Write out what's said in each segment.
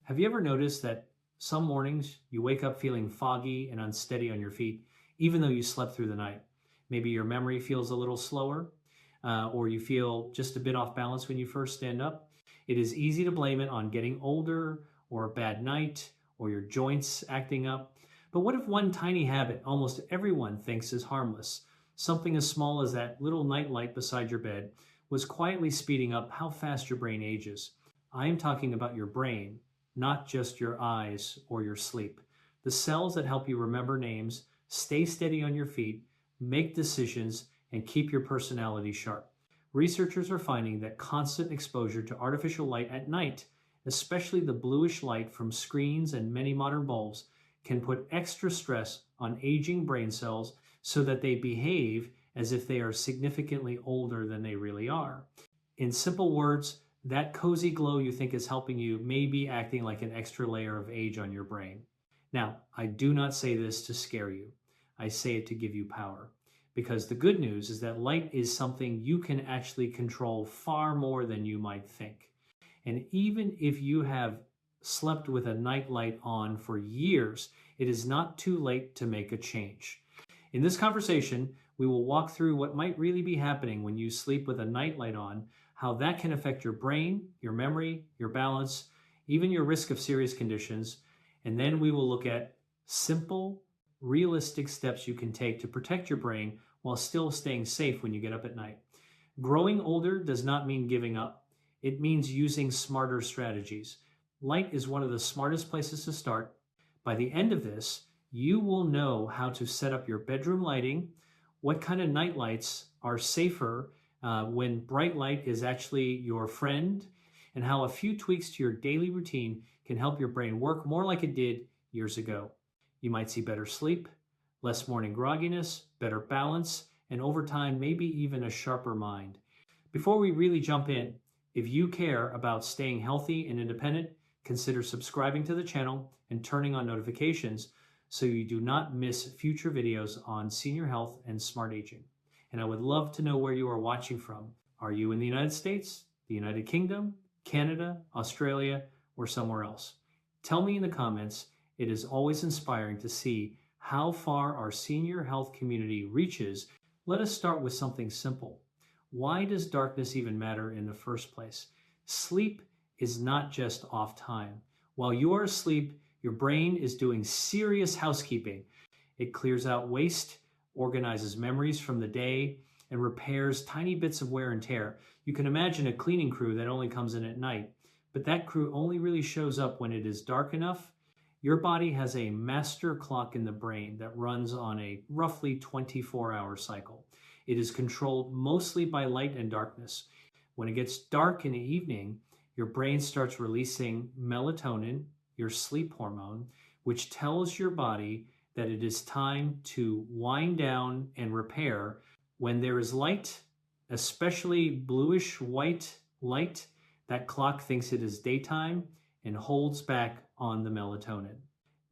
Have you ever noticed that some mornings you wake up feeling foggy and unsteady on your feet, even though you slept through the night? Maybe your memory feels a little slower, or you feel just a bit off balance when you first stand up. It is easy to blame it on getting older, or a bad night, or your joints acting up. But what if one tiny habit almost everyone thinks is harmless, something as small as that little night light beside your bed, was quietly speeding up how fast your brain ages? I am talking about your brain, not just your eyes or your sleep. The cells that help you remember names, stay steady on your feet, make decisions, and keep your personality sharp. Researchers are finding that constant exposure to artificial light at night, especially the bluish light from screens and many modern bulbs, can put extra stress on aging brain cells so that they behave as if they are significantly older than they really are. In simple words, that cozy glow you think is helping you may be acting like an extra layer of age on your brain. Now, I do not say this to scare you. I say it to give you power. Because the good news is that light is something you can actually control far more than you might think. And even if you have slept with a night light on for years, it is not too late to make a change. In this conversation, we will walk through what might really be happening when you sleep with a night light on, how that can affect your brain, your memory, your balance, even your risk of serious conditions. And then we will look at simple, realistic steps you can take to protect your brain while still staying safe when you get up at night. Growing older does not mean giving up. It means using smarter strategies. Light is one of the smartest places to start. By the end of this, you will know how to set up your bedroom lighting, what kind of night lights are safer when bright light is actually your friend, and how a few tweaks to your daily routine can help your brain work more like it did years ago. You might see better sleep, less morning grogginess, better balance, and over time, maybe even a sharper mind. Before we really jump in, if you care about staying healthy and independent, consider subscribing to the channel and turning on notifications so you do not miss future videos on senior health and smart aging. And I would love to know where you are watching from. Are you in the United States, the United Kingdom, Canada, Australia, or somewhere else? Tell me in the comments. It is always inspiring to see how far our senior health community reaches. Let us start with something simple. Why does darkness even matter in the first place? Sleep is not just off time. While you are asleep, your brain is doing serious housekeeping. It clears out waste, organizes memories from the day, and repairs tiny bits of wear and tear. You can imagine a cleaning crew that only comes in at night, but that crew only really shows up when it is dark enough. Your body has a master clock in the brain that runs on a roughly 24-hour cycle. It is controlled mostly by light and darkness. When it gets dark in the evening, your brain starts releasing melatonin, your sleep hormone, which tells your body that it is time to wind down and repair. When there is light, especially bluish white light, that clock thinks it is daytime and holds back on the melatonin.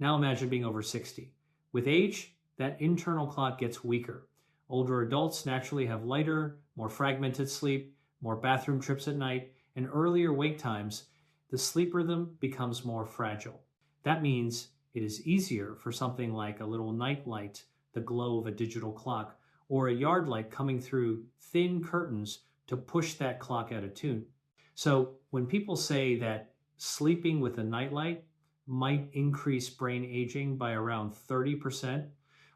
Now imagine being over 60. With age, that internal clock gets weaker. Older adults naturally have lighter, more fragmented sleep, more bathroom trips at night, and earlier wake times. The sleep rhythm becomes more fragile. That means it is easier for something like a little night light, the glow of a digital clock, or a yard light coming through thin curtains to push that clock out of tune. So when people say that sleeping with a nightlight might increase brain aging by around 30%,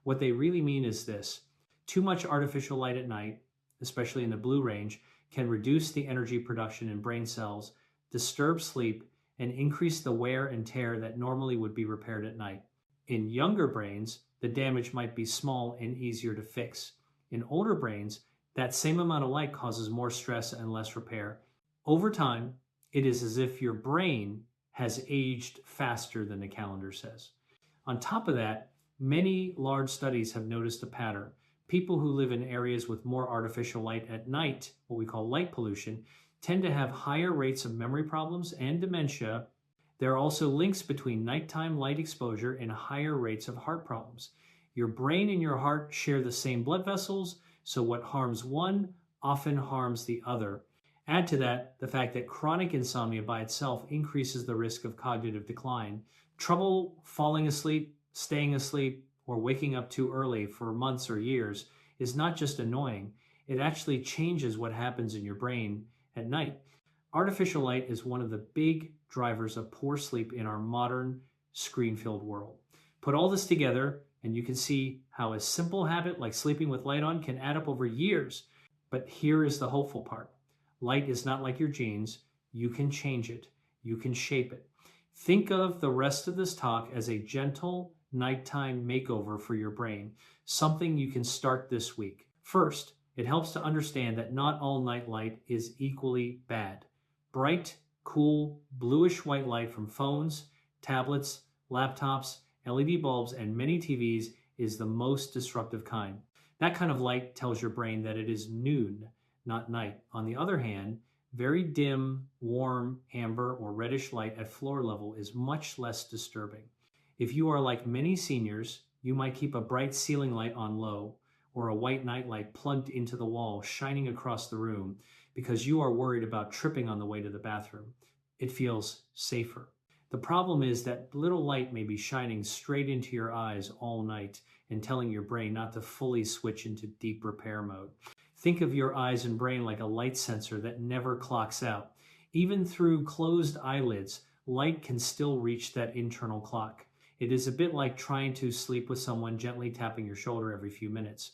what they really mean is this. Too much artificial light at night, especially in the blue range, can reduce the energy production in brain cells, disturb sleep, and increase the wear and tear that normally would be repaired at night. In younger brains, the damage might be small and easier to fix. In older brains, that same amount of light causes more stress and less repair. Over time, it is as if your brain has aged faster than the calendar says. On top of that, many large studies have noticed a pattern. People who live in areas with more artificial light at night, what we call light pollution, tend to have higher rates of memory problems and dementia. There are also links between nighttime light exposure and higher rates of heart problems. Your brain and your heart share the same blood vessels, so what harms one often harms the other. Add to that the fact that chronic insomnia by itself increases the risk of cognitive decline. Trouble falling asleep, staying asleep, or waking up too early for months or years is not just annoying, it actually changes what happens in your brain at night. Artificial light is one of the big drivers of poor sleep in our modern screen filled world. Put all this together, and you can see how a simple habit like sleeping with light on can add up over years. But here is the hopeful part: light is not like your genes. You can change it, you can shape it. Think of the rest of this talk as a gentle nighttime makeover for your brain, something you can start this week. First, it helps to understand that not all night light is equally bad. Bright, cool, bluish white light from phones, tablets, laptops, LED bulbs, and many TVs is the most disruptive kind. That kind of light tells your brain that it is noon, not night. On the other hand, very dim, warm, amber, or reddish light at floor level is much less disturbing. If you are like many seniors, you might keep a bright ceiling light on low or a white nightlight plugged into the wall shining across the room because you are worried about tripping on the way to the bathroom. It feels safer. The problem is that little light may be shining straight into your eyes all night and telling your brain not to fully switch into deep repair mode. Think of your eyes and brain like a light sensor that never clocks out. Even through closed eyelids, light can still reach that internal clock. It is a bit like trying to sleep with someone gently tapping your shoulder every few minutes.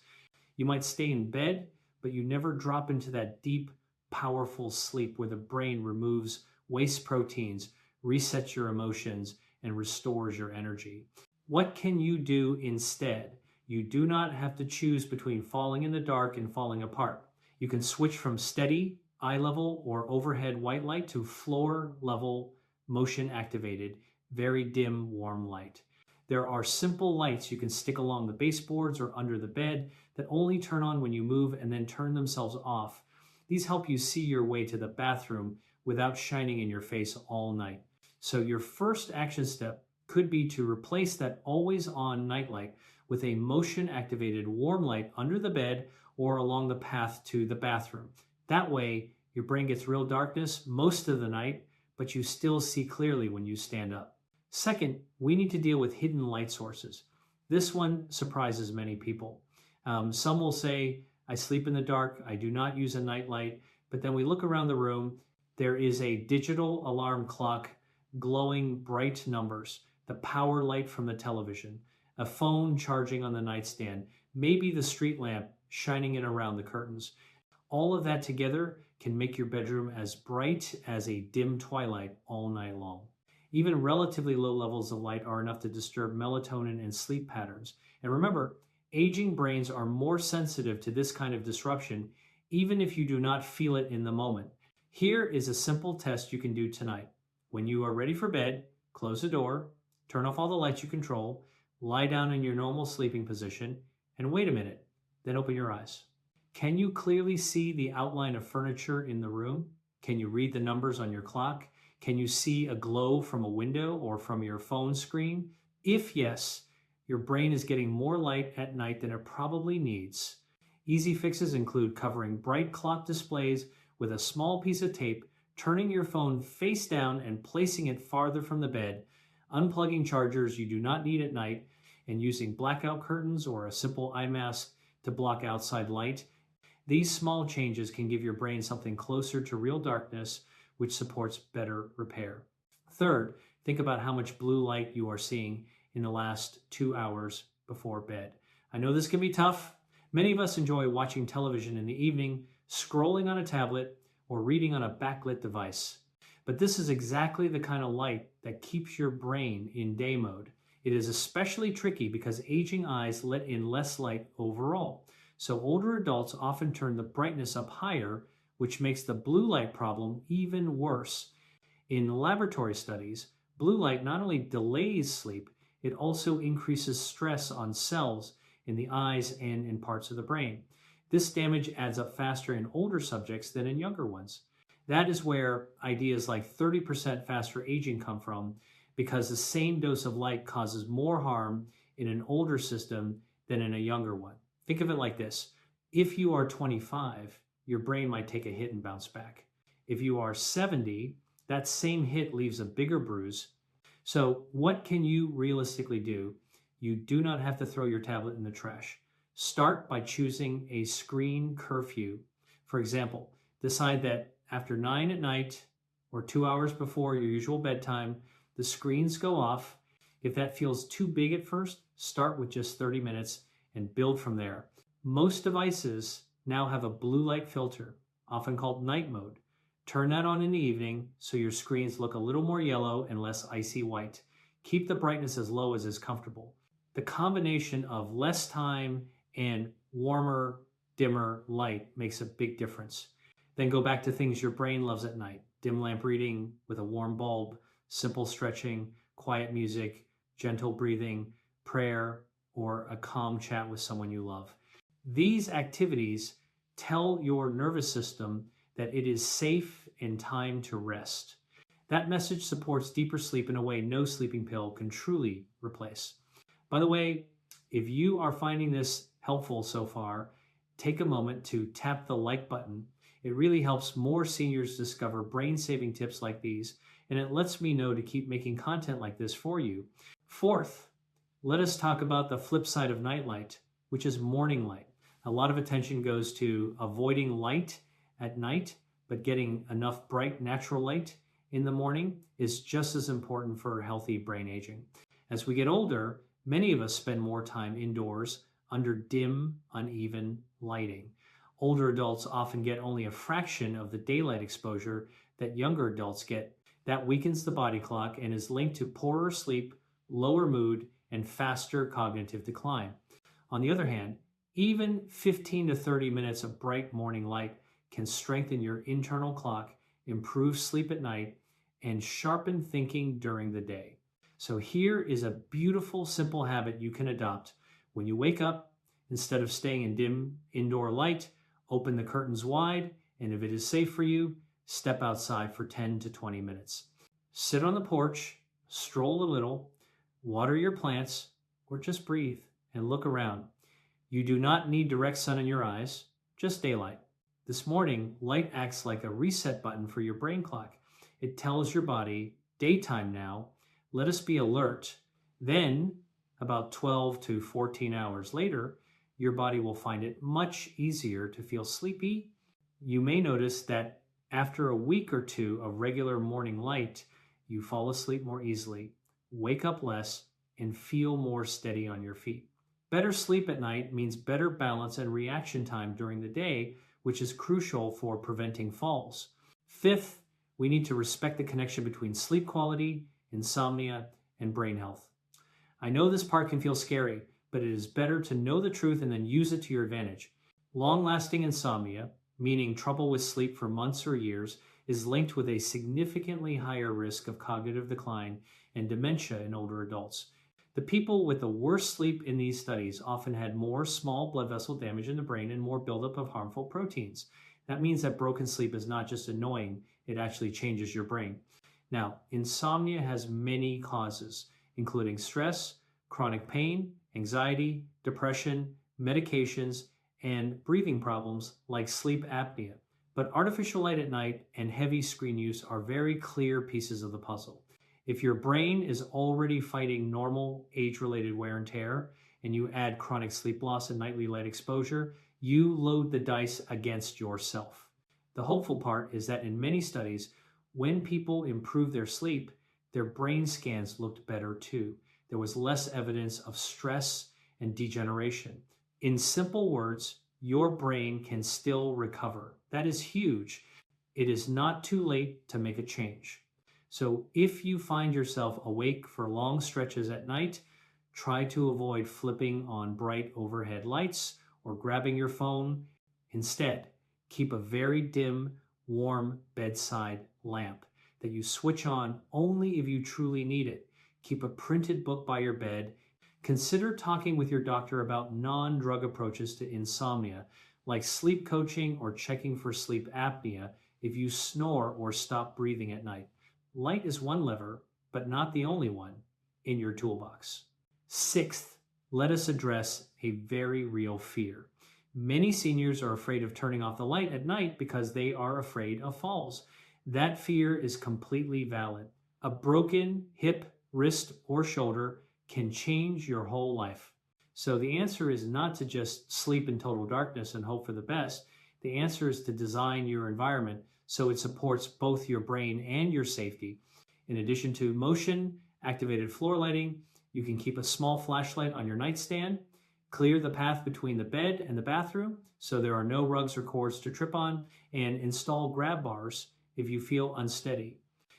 You might stay in bed, but you never drop into that deep, powerful sleep where the brain removes waste proteins, resets your emotions, and restores your energy. What can you do instead? You do not have to choose between falling in the dark and falling apart. You can switch from steady, eye level, or overhead white light to floor level, motion activated, very dim, warm light. There are simple lights you can stick along the baseboards or under the bed that only turn on when you move and then turn themselves off. These help you see your way to the bathroom without shining in your face all night. So your first action step could be to replace that always-on nightlight with a motion-activated warm light under the bed or along the path to the bathroom. That way, your brain gets real darkness most of the night, but you still see clearly when you stand up. Second, we need to deal with hidden light sources. This one surprises many people. Some will say, I sleep in the dark, I do not use a nightlight, but then we look around the room, there is a digital alarm clock glowing bright numbers, the power light from the television, a phone charging on the nightstand, maybe the street lamp shining in around the curtains. All of that together can make your bedroom as bright as a dim twilight all night long. Even relatively low levels of light are enough to disturb melatonin and sleep patterns. And remember, aging brains are more sensitive to this kind of disruption, even if you do not feel it in the moment. Here is a simple test you can do tonight. When you are ready for bed, close the door, turn off all the lights you control, lie down in your normal sleeping position, and wait a minute, then open your eyes. Can you clearly see the outline of furniture in the room? Can you read the numbers on your clock? Can you see a glow from a window or from your phone screen? If yes, your brain is getting more light at night than it probably needs. Easy fixes include covering bright clock displays with a small piece of tape, turning your phone face down and placing it farther from the bed, unplugging chargers you do not need at night, and using blackout curtains or a simple eye mask to block outside light. These small changes can give your brain something closer to real darkness, which supports better repair. Third, think about how much blue light you are seeing in the last 2 hours before bed. I know this can be tough. Many of us enjoy watching television in the evening, scrolling on a tablet, or reading on a backlit device. But this is exactly the kind of light that keeps your brain in day mode. It is especially tricky because aging eyes let in less light overall. So older adults often turn the brightness up higher, which makes the blue light problem even worse. In laboratory studies, blue light not only delays sleep, it also increases stress on cells in the eyes and in parts of the brain. This damage adds up faster in older subjects than in younger ones. That is where ideas like 30% faster aging come from, because the same dose of light causes more harm in an older system than in a younger one. Think of it like this. If you are 25, your brain might take a hit and bounce back. If you are 70, that same hit leaves a bigger bruise. So, what can you realistically do? You do not have to throw your tablet in the trash. Start by choosing a screen curfew. For example, decide that after 9 at night or 2 hours before your usual bedtime, the screens go off. If that feels too big at first, start with just 30 minutes and build from there. Most devices now have a blue light filter, often called night mode. Turn that on in the evening so your screens look a little more yellow and less icy white. Keep the brightness as low as is comfortable. The combination of less time and warmer, dimmer light makes a big difference. Then go back to things your brain loves at night. Dim lamp reading with a warm bulb, simple stretching, quiet music, gentle breathing, prayer, or a calm chat with someone you love. These activities tell your nervous system that it is safe and time to rest. That message supports deeper sleep in a way no sleeping pill can truly replace. By the way, if you are finding this helpful so far, take a moment to tap the like button. It really helps more seniors discover brain-saving tips like these, and it lets me know to keep making content like this for you. Fourth, let us talk about the flip side of nightlight, which is morning light. A lot of attention goes to avoiding light at night, but getting enough bright natural light in the morning is just as important for healthy brain aging. As we get older, many of us spend more time indoors under dim, uneven lighting. Older adults often get only a fraction of the daylight exposure that younger adults get. That weakens the body clock and is linked to poorer sleep, lower mood, and faster cognitive decline. On the other hand, even 15 to 30 minutes of bright morning light can strengthen your internal clock, improve sleep at night, and sharpen thinking during the day. So here is a beautiful, simple habit you can adopt. When you wake up, instead of staying in dim indoor light, open the curtains wide, and if it is safe for you, step outside for 10 to 20 minutes. Sit on the porch, stroll a little, water your plants, or just breathe and look around. You do not need direct sun in your eyes, just daylight. This morning, light acts like a reset button for your brain clock. It tells your body, daytime now, let us be alert. Then, about 12 to 14 hours later, your body will find it much easier to feel sleepy. You may notice that after a week or two of regular morning light, you fall asleep more easily, wake up less, and feel more steady on your feet. Better sleep at night means better balance and reaction time during the day, which is crucial for preventing falls. Fifth, we need to respect the connection between sleep quality, insomnia, and brain health. I know this part can feel scary, but it is better to know the truth and then use it to your advantage. Long-lasting insomnia, meaning trouble with sleep for months or years, is linked with a significantly higher risk of cognitive decline and dementia in older adults. The people with the worst sleep in these studies often had more small blood vessel damage in the brain and more buildup of harmful proteins. That means that broken sleep is not just annoying, it actually changes your brain. Now, insomnia has many causes, including stress, chronic pain, anxiety, depression, medications, and breathing problems like sleep apnea. But artificial light at night and heavy screen use are very clear pieces of the puzzle. If your brain is already fighting normal age-related wear and tear, and you add chronic sleep loss and nightly light exposure, you load the dice against yourself. The hopeful part is that in many studies, when people improved their sleep, their brain scans looked better too. There was less evidence of stress and degeneration. In simple words, your brain can still recover. That is huge. It is not too late to make a change. So if you find yourself awake for long stretches at night, try to avoid flipping on bright overhead lights or grabbing your phone. Instead, keep a very dim, warm bedside lamp that you switch on only if you truly need it. Keep a printed book by your bed. Consider talking with your doctor about non-drug approaches to insomnia, like sleep coaching or checking for sleep apnea if you snore or stop breathing at night. Light is one lever, but not the only one, in your toolbox. Sixth, let us address a very real fear. Many seniors are afraid of turning off the light at night because they are afraid of falls. That fear is completely valid. A broken hip, wrist, or shoulder can change your whole life. So the answer is not to just sleep in total darkness and hope for the best. The answer is to design your environment so it supports both your brain and your safety. In addition to motion activated floor lighting, you can keep a small flashlight on your nightstand, clear the path between the bed and the bathroom so there are no rugs or cords to trip on, and install grab bars if you feel unsteady.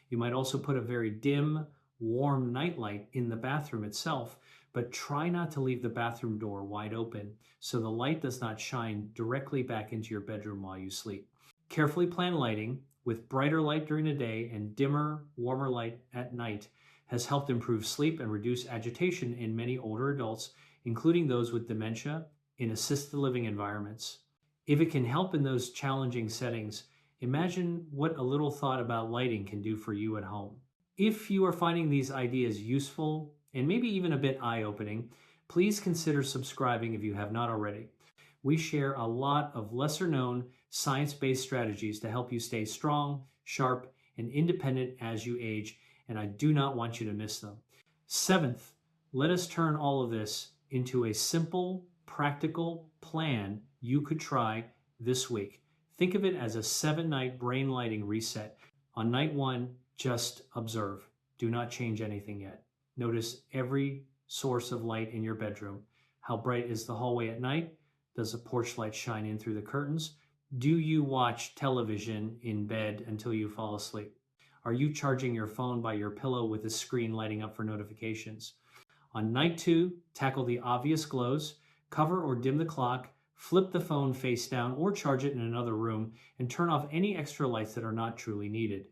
You might also put a very dim, warm nightlight in the bathroom itself, but try not to leave the bathroom door wide open so the light does not shine directly back into your bedroom while you sleep. Carefully plan lighting with brighter light during the day and dimmer, warmer light at night has helped improve sleep and reduce agitation in many older adults, including those with dementia in assisted living environments. If it can help in those challenging settings, imagine what a little thought about lighting can do for you at home. If you are finding these ideas useful and maybe even a bit eye-opening, please consider subscribing if you have not already. We share a lot of lesser-known science-based strategies to help you stay strong, sharp, and independent as you age, and I do not want you to miss them. Seventh, let us turn all of this into a simple, practical plan you could try this week. Think of it as a 7-night brain lighting reset. On night 1, just observe. Do not change anything yet. Notice every source of light in your bedroom. How bright is the hallway at night? Does the porch light shine in through the curtains? Do you watch television in bed until you fall asleep? Are you charging your phone by your pillow with the screen lighting up for notifications? On night 2, tackle the obvious glows, cover or dim the clock, flip the phone face down or charge it in another room, and turn off any extra lights that are not truly needed.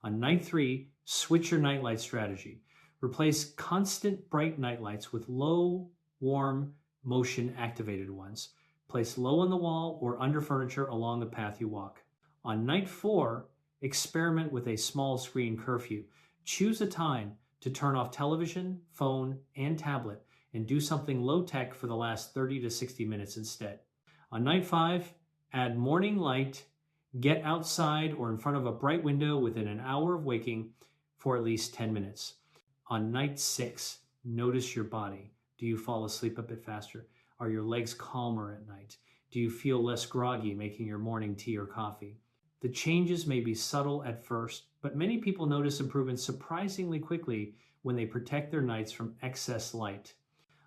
On night 3, switch your nightlight strategy. Replace constant bright nightlights with low, warm, motion-activated ones. Place low on the wall or under furniture along the path you walk. On night 4, experiment with a small screen curfew. Choose a time to turn off television, phone, and tablet, and do something low-tech for the last 30 to 60 minutes instead. On night 5, add morning light, get outside or in front of a bright window within an hour of waking for at least 10 minutes. On night 6, notice your body. Do you fall asleep a bit faster? Are your legs calmer at night? Do you feel less groggy making your morning tea or coffee? The changes may be subtle at first, but many people notice improvements surprisingly quickly when they protect their nights from excess light.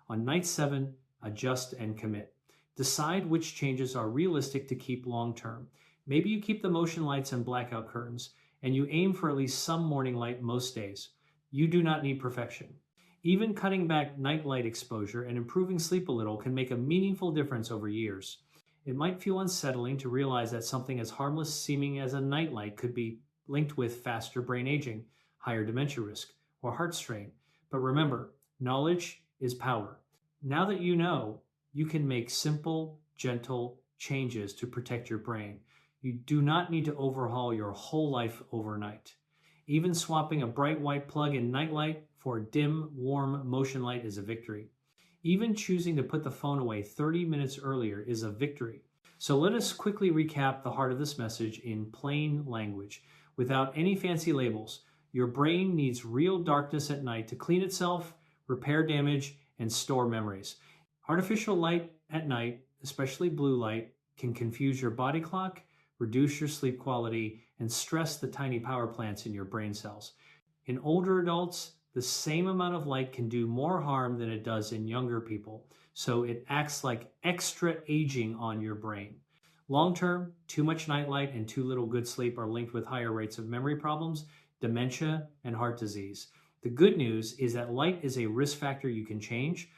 On night 7, adjust and commit. Decide which changes are realistic to keep long term. Maybe you keep the motion lights and blackout curtains, and you aim for at least some morning light most days. You do not need perfection. Even cutting back night light exposure and improving sleep a little can make a meaningful difference over years. It might feel unsettling to realize that something as harmless seeming as a nightlight could be linked with faster brain aging, higher dementia risk, or heart strain. But remember, knowledge is power. Now that you know, you can make simple, gentle changes to protect your brain. You do not need to overhaul your whole life overnight. Even swapping a bright white plug-in nightlight for a dim, warm motion light is a victory. Even choosing to put the phone away 30 minutes earlier is a victory. So let us quickly recap the heart of this message in plain language. Without any fancy labels, your brain needs real darkness at night to clean itself, repair damage, and store memories. Artificial light at night, especially blue light, can confuse your body clock, reduce your sleep quality, and stress the tiny power plants in your brain cells. In older adults, the same amount of light can do more harm than it does in younger people, so it acts like extra aging on your brain. Long term, too much nightlight and too little good sleep are linked with higher rates of memory problems, dementia, and heart disease. The good news is that light is a risk factor you can change.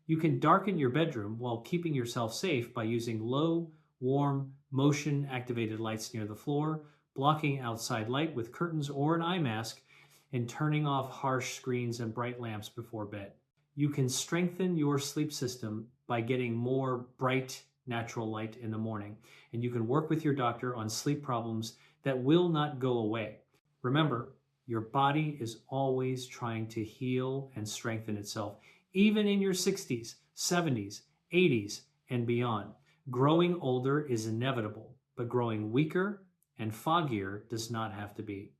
You can darken your bedroom while keeping yourself safe by using low, warm, motion-activated lights near the floor, blocking outside light with curtains or an eye mask, and turning off harsh screens and bright lamps before bed. You can strengthen your sleep system by getting more bright, natural light in the morning, and you can work with your doctor on sleep problems that will not go away. Remember, your body is always trying to heal and strengthen itself, even in your 60s, 70s, 80s, and beyond. Growing older is inevitable, but growing weaker and foggier does not have to be.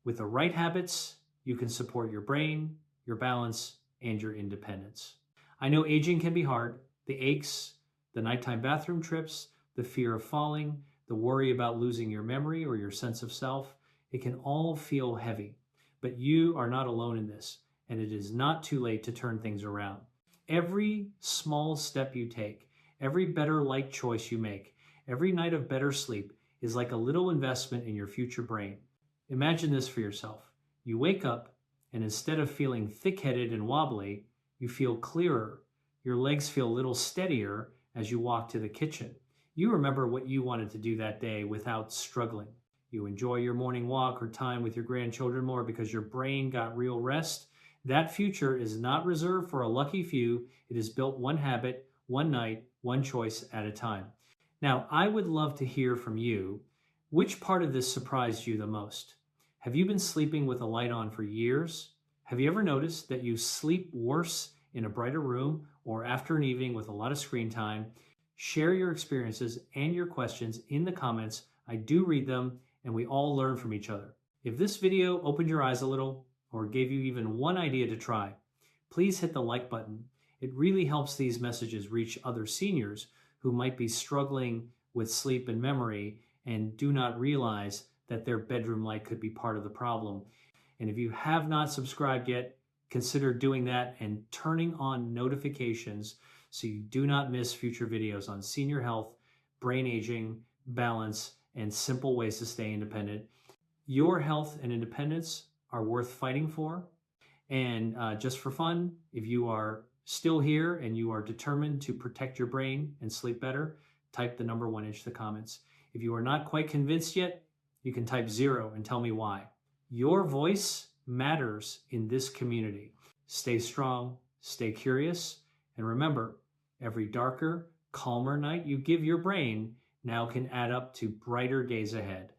With the right habits, you can support your brain, your balance, and your independence. I know aging can be hard. The aches, the nighttime bathroom trips, the fear of falling, the worry about losing your memory or your sense of self, it can all feel heavy. But you are not alone in this, and it is not too late to turn things around. Every small step you take, every better light choice you make, every night of better sleep is like a little investment in your future brain. Imagine this for yourself. You wake up, and instead of feeling thick headed and wobbly, you feel clearer. Your legs feel a little steadier as you walk to the kitchen. You remember what you wanted to do that day without struggling. You enjoy your morning walk or time with your grandchildren more because your brain got real rest. That future is not reserved for a lucky few. It is built one habit, one night, one choice at a time. Now, I would love to hear from you. Which part of this surprised you the most? Have you been sleeping with a light on for years? Have you ever noticed that you sleep worse in a brighter room or after an evening with a lot of screen time? Share your experiences and your questions in the comments. I do read them, and we all learn from each other. If this video opened your eyes a little or gave you even one idea to try, please hit the like button. It really helps these messages reach other seniors who might be struggling with sleep and memory and do not realize that their bedroom light could be part of the problem. And if you have not subscribed yet, consider doing that and turning on notifications so you do not miss future videos on senior health, brain aging, balance, and simple ways to stay independent. Your health and independence are worth fighting for. And just for fun, if you are still here and you are determined to protect your brain and sleep better, type the number 1 into the comments. If you are not quite convinced yet, you can type 0 and tell me why. Your voice matters in this community. Stay strong, stay curious, and remember, every darker, calmer night you give your brain now can add up to brighter days ahead.